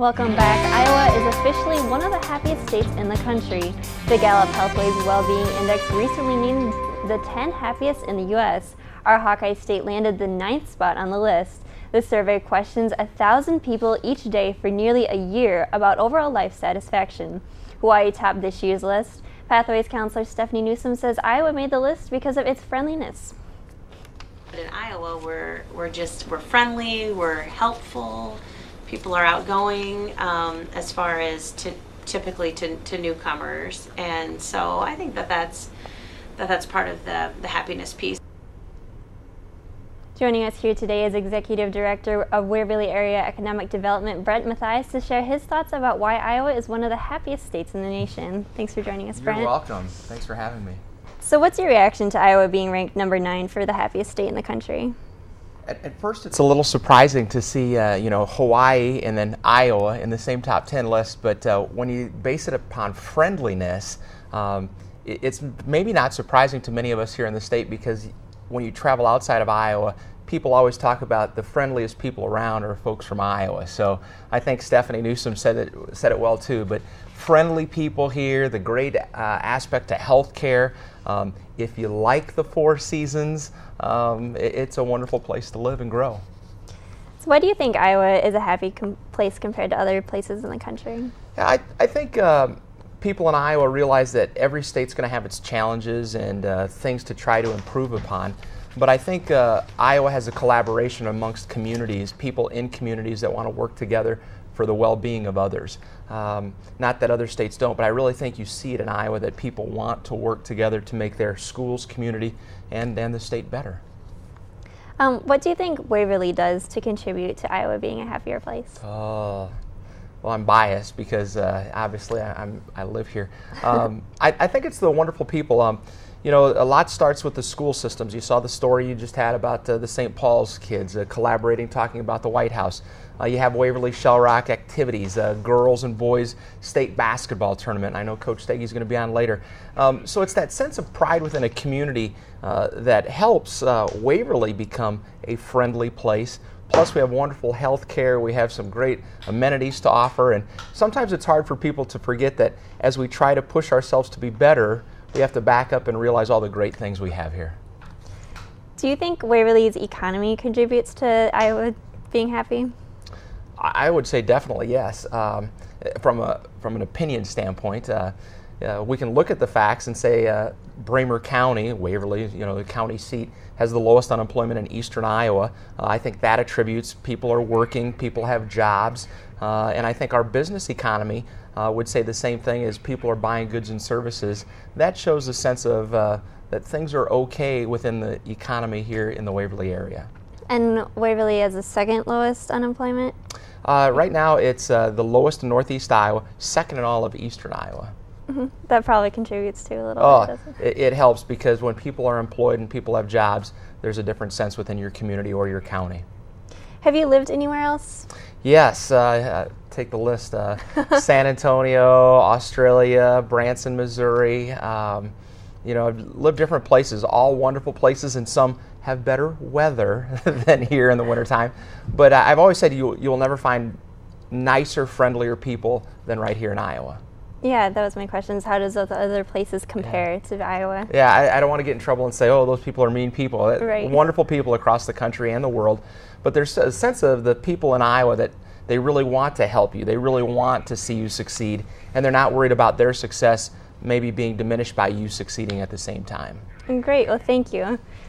Welcome back. Iowa is officially one of the happiest states in the country. The Gallup Healthways Wellbeing Index recently named the 10 happiest in the U.S. Our Hawkeye state landed the 9th spot on the list. The survey questions 1,000 people each day for nearly a year about overall life satisfaction. Hawaii topped this year's list. Pathways counselor Stephanie Newsom says Iowa made the list because of its friendliness. In Iowa, we're friendly, we're helpful. People are outgoing as far as typically to newcomers, and so I think that's part of the happiness piece. Joining us here today is Executive Director of Waverly Area Economic Development, Brent Matthias, to share his thoughts about why Iowa is one of the happiest states in the nation. Thanks for joining us, Brent. You're welcome. Thanks for having me. So what's your reaction to Iowa being ranked number 9 for the happiest state in the country? At first, it's a little surprising to see, Hawaii and then Iowa in the same top 10 list. But when you base it upon friendliness, it's maybe not surprising to many of us here in the state, because when you travel outside of Iowa, people always talk about the friendliest people around are folks from Iowa. So I think Stephanie Newsom said it well too. But friendly people here, the great aspect to health care. If you like the Four Seasons, it's a wonderful place to live and grow. So why do you think Iowa is a happy place compared to other places in the country? Yeah, I think people in Iowa realize that every state's going to have its challenges and things to try to improve upon. But I think Iowa has a collaboration amongst communities, people in communities that want to work together for the well-being of others. Not that other states don't, but I really think you see it in Iowa that people want to work together to make their schools, community, and the state better. What do you think Waverly does to contribute to Iowa being a happier place? Well, I'm biased because obviously I live here. I think it's the wonderful people. A lot starts with the school systems. You saw the story you just had about the St. Paul's kids collaborating, talking about the White House. You have Waverly Shell Rock activities, girls and boys state basketball tournament. I know Coach Steggy's going to be on later. So it's that sense of pride within a community that helps Waverly become a friendly place. Plus, we have wonderful health care. We have some great amenities to offer. And sometimes it's hard for people to forget that as we try to push ourselves to be better, we have to back up and realize all the great things we have here. Do you think Waverly's economy contributes to Iowa being happy? I would say definitely yes. From an opinion standpoint, we can look at the facts and say Bramer County, Waverly, the county seat, has the lowest unemployment in eastern Iowa. I think that attributes people are working, people have jobs, and I think our business economy would say the same thing, as people are buying goods and services. That shows a sense of that things are okay within the economy here in the Waverly area. And Waverly has the second lowest unemployment? Right now it's the lowest in northeast Iowa, second in all of eastern Iowa. Mm-hmm. That probably contributes to a little bit, doesn't it? It helps, because when people are employed and people have jobs, there's a different sense within your community or your county. Have you lived anywhere else? Yes, take the list. San Antonio, Australia, Branson, Missouri. I've lived different places, all wonderful places, and some have better weather than here in the wintertime. But I've always said you'll never find nicer, friendlier people than right here in Iowa. Yeah, that was my question. How does those other places compare to Iowa? Yeah, I don't want to get in trouble and say, oh, those people are mean people. Right. Wonderful people across the country and the world. But there's a sense of the people in Iowa that they really want to help you. They really want to see you succeed. And they're not worried about their success maybe being diminished by you succeeding at the same time. Great. Well, thank you.